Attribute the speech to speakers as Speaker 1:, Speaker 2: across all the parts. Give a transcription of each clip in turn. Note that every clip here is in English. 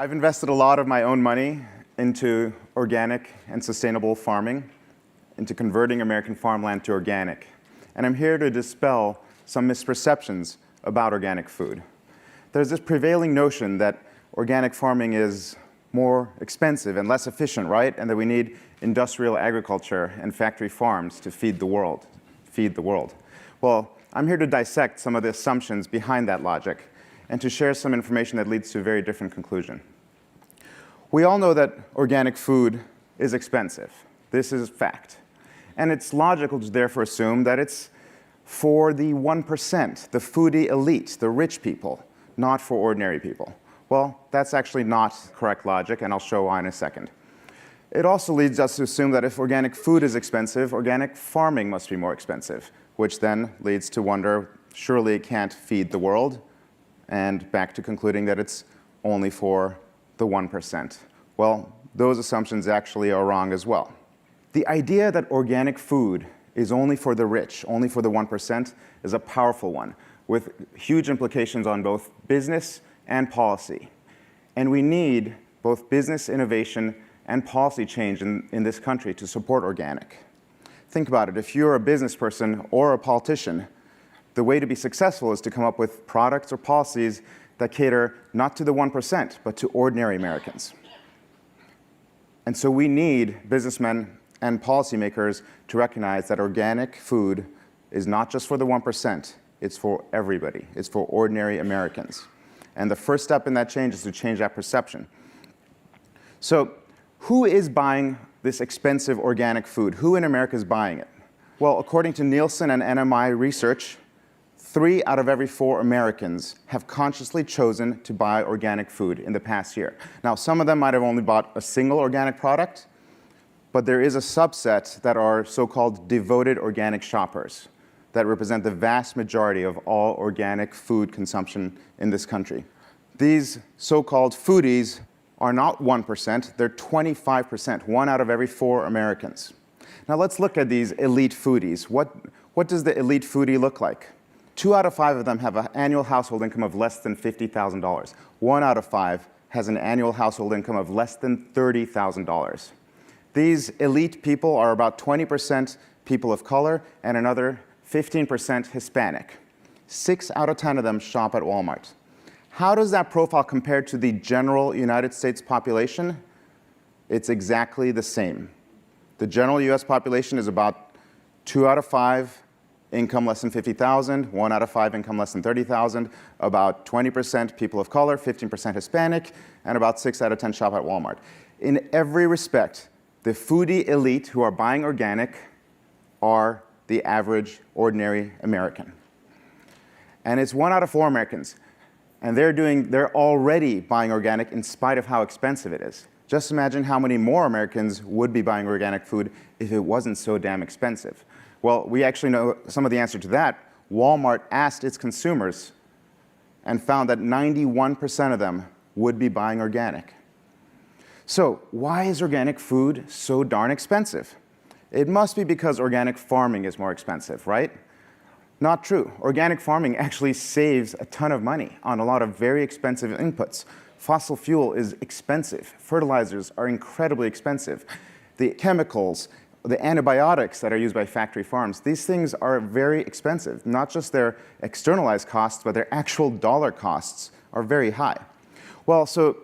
Speaker 1: I've invested a lot of my own money into organic and sustainable farming, into converting American farmland to organic. And I'm here to dispel some misperceptions about organic food. There's this prevailing notion that organic farming is more expensive and less efficient, right? And that we need industrial agriculture and factory farms to feed the world. Well, I'm here to dissect some of the assumptions behind that logic and to share some information that leads to a very different conclusion. We all know that organic food is expensive. This is fact. And it's logical to therefore assume that it's for the 1%, the foodie elite, the rich people, not for ordinary people. Well, that's actually not correct logic, and I'll show why in a second. It also leads us to assume that if organic food is expensive, organic farming must be more expensive, which then leads to wonder, surely it can't feed the world, and back to concluding that it's only for the 1%. Well, those assumptions actually are wrong as well. The idea that organic food is only for the rich, only for the 1%, is a powerful one, with huge implications on both business and policy. And we need both business innovation and policy change in this country to support organic. Think about it. If you're a business person or a politician, the way to be successful is to come up with products or policies that cater not to the 1%, but to ordinary Americans. And so we need businessmen and policymakers to recognize that organic food is not just for the 1%, it's for everybody. It's for ordinary Americans. And the first step in that change is to change that perception. So who is buying this expensive organic food? Who in America is buying it? Well, according to Nielsen and NMI research, 3 out of every 4 Americans have consciously chosen to buy organic food in the past year. Now, some of them might have only bought a single organic product, but there is a subset that are so-called devoted organic shoppers that represent the vast majority of all organic food consumption in this country. These so-called foodies are not 1%, they're 25%, 1 out of every 4 Americans. Now let's look at these elite foodies. What does the elite foodie look like? 2 out of 5 of them have an annual household income of less than $50,000. 1 out of 5 has an annual household income of less than $30,000. These elite people are about 20% people of color and another 15% Hispanic. 6 out of 10 of them shop at Walmart. How does that profile compare to the general United States population? It's exactly the same. The general US population is about 2 out of 5 income less than $50,000, 1 out of 5 income less than $30,000, about 20% people of color, 15% Hispanic, and about 6 out of 10 shop at Walmart. In every respect, the foodie elite who are buying organic are the average, ordinary American. And it's 1 out of 4 Americans. And they're already buying organic in spite of how expensive it is. Just imagine how many more Americans would be buying organic food if it wasn't so damn expensive. Well, we actually know some of the answer to that. Walmart asked its consumers and found that 91% of them would be buying organic. So why is organic food so darn expensive? It must be because organic farming is more expensive, right? Not true. Organic farming actually saves a ton of money on a lot of very expensive inputs. Fossil fuel is expensive. Fertilizers are incredibly expensive. The chemicals, the antibiotics that are used by factory farms, these things are very expensive. Not just their externalized costs, but their actual dollar costs are very high. Well, so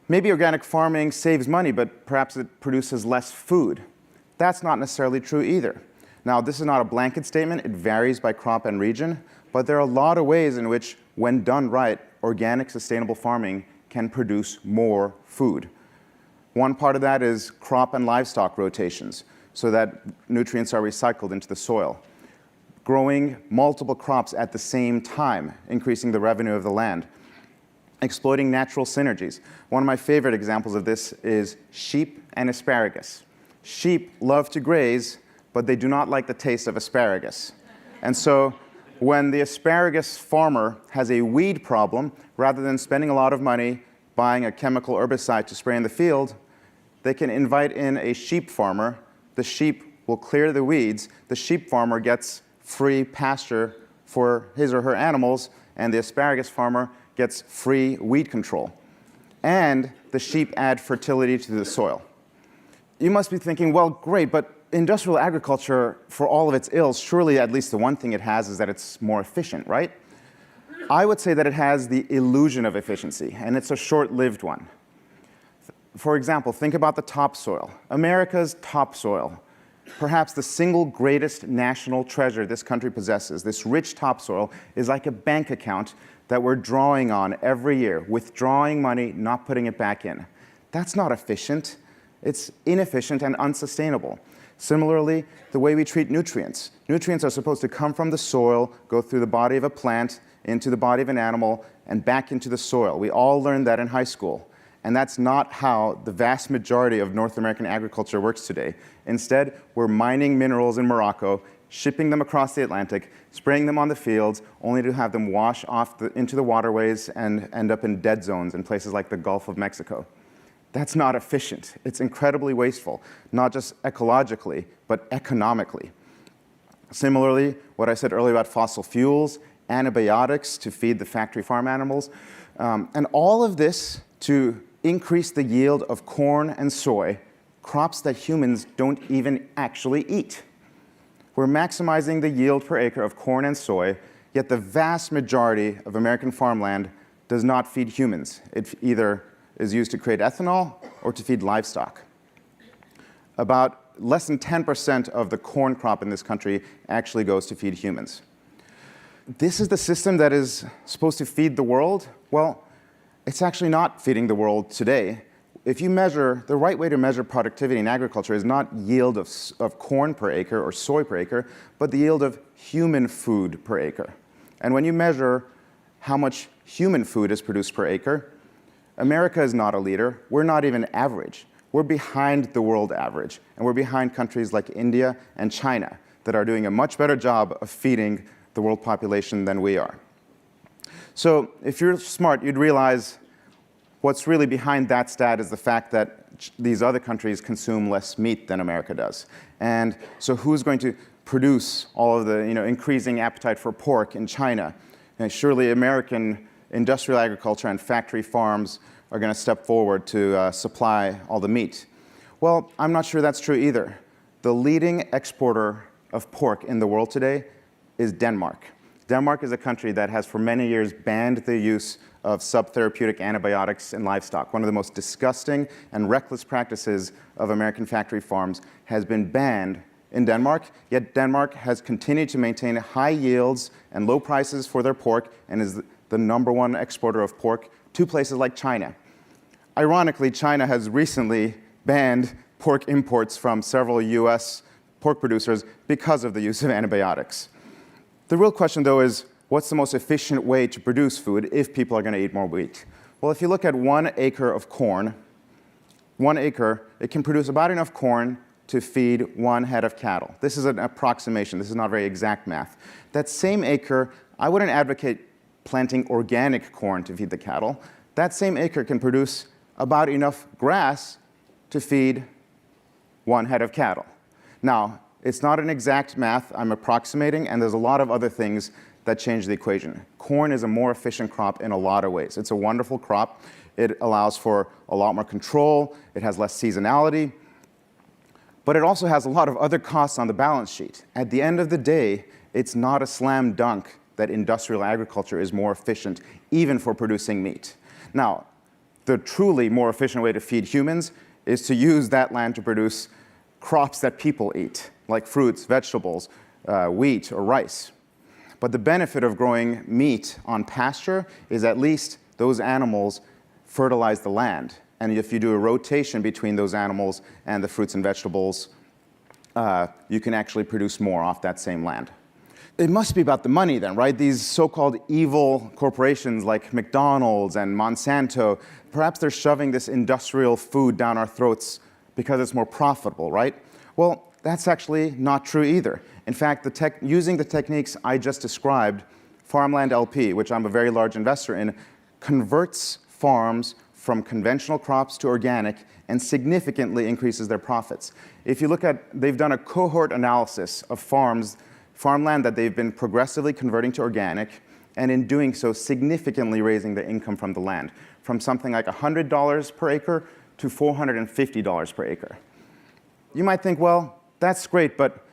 Speaker 1: maybe organic farming saves money, but perhaps it produces less food. That's not necessarily true either. Now, this is not a blanket statement. It varies by crop and region, but there are a lot of ways in which, when done right, organic sustainable farming can produce more food. One part of that is crop and livestock rotations, so that nutrients are recycled into the soil. Growing multiple crops at the same time, increasing the revenue of the land. Exploiting natural synergies. One of my favorite examples of this is sheep and asparagus. Sheep love to graze, but they do not like the taste of asparagus. And so when the asparagus farmer has a weed problem, rather than spending a lot of money buying a chemical herbicide to spray in the field, they can invite in a sheep farmer. The sheep will clear the weeds. The sheep farmer gets free pasture for his or her animals, and the asparagus farmer gets free weed control. and the sheep add fertility to the soil. You must be thinking, well, great, but industrial agriculture, for all of its ills, surely at least the one thing it has is that it's more efficient, right? I would say that it has the illusion of efficiency, and it's a short-lived one. For example, think about the topsoil. America's topsoil, perhaps the single greatest national treasure this country possesses, this rich topsoil, is like a bank account that we're drawing on every year, withdrawing money, not putting it back in. That's not efficient. It's inefficient and unsustainable. Similarly, the way we treat nutrients. Nutrients are supposed to come from the soil, go through the body of a plant, into the body of an animal, and back into the soil. We all learned that in high school. And that's not how the vast majority of North American agriculture works today. Instead, we're mining minerals in Morocco, shipping them across the Atlantic, spraying them on the fields, only to have them wash off into the waterways and end up in dead zones in places like the Gulf of Mexico. That's not efficient. It's incredibly wasteful, not just ecologically, but economically. Similarly, what I said earlier about fossil fuels, antibiotics to feed the factory farm animals, and all of this to increase the yield of corn and soy, crops that humans don't even actually eat. We're maximizing the yield per acre of corn and soy, yet the vast majority of American farmland does not feed humans. It either is used to create ethanol or to feed livestock. About less than 10% of the corn crop in this country actually goes to feed humans. This is the system that is supposed to feed the world? Well, it's actually not feeding the world today. If you measure, the right way to measure productivity in agriculture is not yield of corn per acre or soy per acre, but the yield of human food per acre. And when you measure how much human food is produced per acre, America is not a leader. We're not even average. We're behind the world average, and we're behind countries like India and China that are doing a much better job of feeding the world population than we are. So if you're smart, you'd realize what's really behind that stat is the fact that these other countries consume less meat than America does. And so who's going to produce all of the increasing appetite for pork in China? And surely American industrial agriculture and factory farms are going to step forward to supply all the meat. Well, I'm not sure that's true either. The leading exporter of pork in the world today is Denmark. Denmark is a country that has for many years banned the use of subtherapeutic antibiotics in livestock. One of the most disgusting and reckless practices of American factory farms has been banned in Denmark, yet Denmark has continued to maintain high yields and low prices for their pork and is the #1 exporter of pork to places like China. Ironically, China has recently banned pork imports from several US pork producers because of the use of antibiotics. The real question, though, is what's the most efficient way to produce food if people are going to eat more wheat? Well, if you look at 1 acre of corn, 1 acre, it can produce about enough corn to feed 1 head of cattle. This is an approximation. This is not very exact math. That same acre, I wouldn't advocate planting organic corn to feed the cattle. That same acre can produce about enough grass to feed 1 head of cattle. Now, it's not an exact math. I'm approximating, and there's a lot of other things that change the equation. Corn is a more efficient crop in a lot of ways. It's a wonderful crop. It allows for a lot more control. It has less seasonality. But it also has a lot of other costs on the balance sheet. At the end of the day, it's not a slam dunk that industrial agriculture is more efficient, even for producing meat. Now, the truly more efficient way to feed humans is to use that land to produce crops that people eat, like fruits, vegetables, wheat, or rice. But the benefit of growing meat on pasture is at least those animals fertilize the land. And if you do a rotation between those animals and the fruits and vegetables, you can actually produce more off that same land. It must be about the money then, right? These so-called evil corporations like McDonald's and Monsanto, perhaps they're shoving this industrial food down our throats because it's more profitable, right? Well, that's actually not true either. In fact, using the techniques I just described, Farmland LP, which I'm a very large investor in, converts farms from conventional crops to organic and significantly increases their profits. If you look at, they've done a cohort analysis of farmland that they've been progressively converting to organic, and in doing so, significantly raising the income from the land, from something like $100 per acre to $450 per acre. You might think, well, that's great, but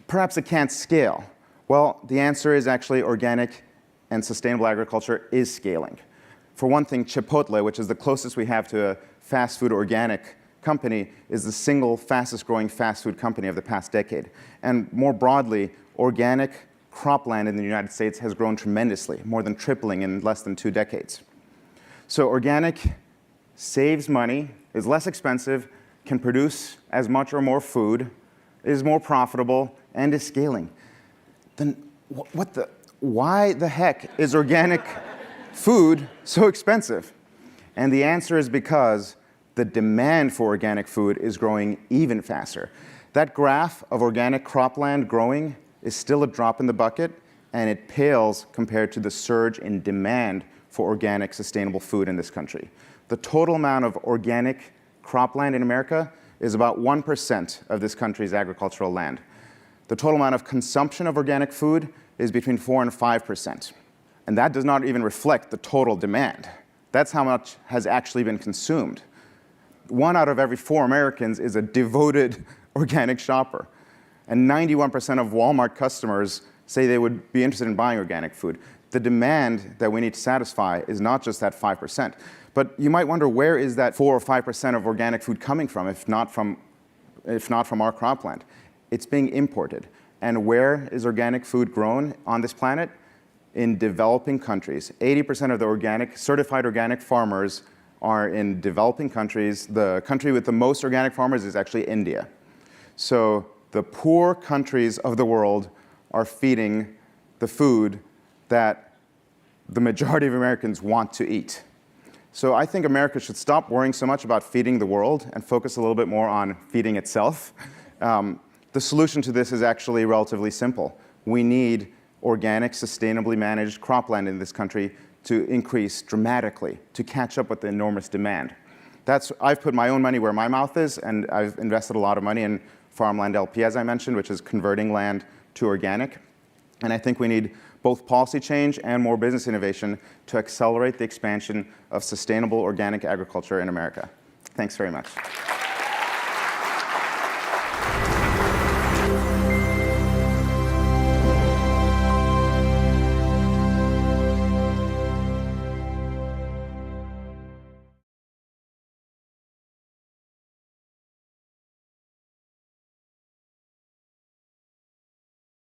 Speaker 1: perhaps it can't scale. Well, the answer is actually organic and sustainable agriculture is scaling. For one thing, Chipotle, which is the closest we have to a fast food organic company, is the single fastest growing fast food company of the past decade. And more broadly, organic cropland in the United States has grown tremendously, more than tripling in less than 2 decades. So organic saves money, is less expensive, can produce as much or more food, is more profitable, and is scaling. Then why the heck is organic food so expensive? And the answer is because the demand for organic food is growing even faster. That graph of organic cropland growing is still a drop in the bucket, and it pales compared to the surge in demand for organic, sustainable food in this country. The total amount of organic cropland in America is about 1% of this country's agricultural land. The total amount of consumption of organic food is between 4 and 5%. And that does not even reflect the total demand. That's how much has actually been consumed. 1 out of every 4 Americans is a devoted organic shopper. And 91% of Walmart customers say they would be interested in buying organic food. The demand that we need to satisfy is not just that 5%. But you might wonder, where is that 4 or 5% of organic food coming from, if not from our cropland? It's being imported. And where is organic food grown on this planet? In developing countries. 80% of the certified organic farmers are in developing countries. The country with the most organic farmers is actually India. So the poor countries of the world are feeding the food that the majority of Americans want to eat. So I think America should stop worrying so much about feeding the world and focus a little bit more on feeding itself. The solution to this is actually relatively simple. We need organic, sustainably managed cropland in this country to increase dramatically to catch up with the enormous demand. I've put my own money where my mouth is, and I've invested a lot of money in Farmland LP, as I mentioned, which is converting land to organic. And I think we need both policy change and more business innovation to accelerate the expansion of sustainable organic agriculture in America. Thanks very much.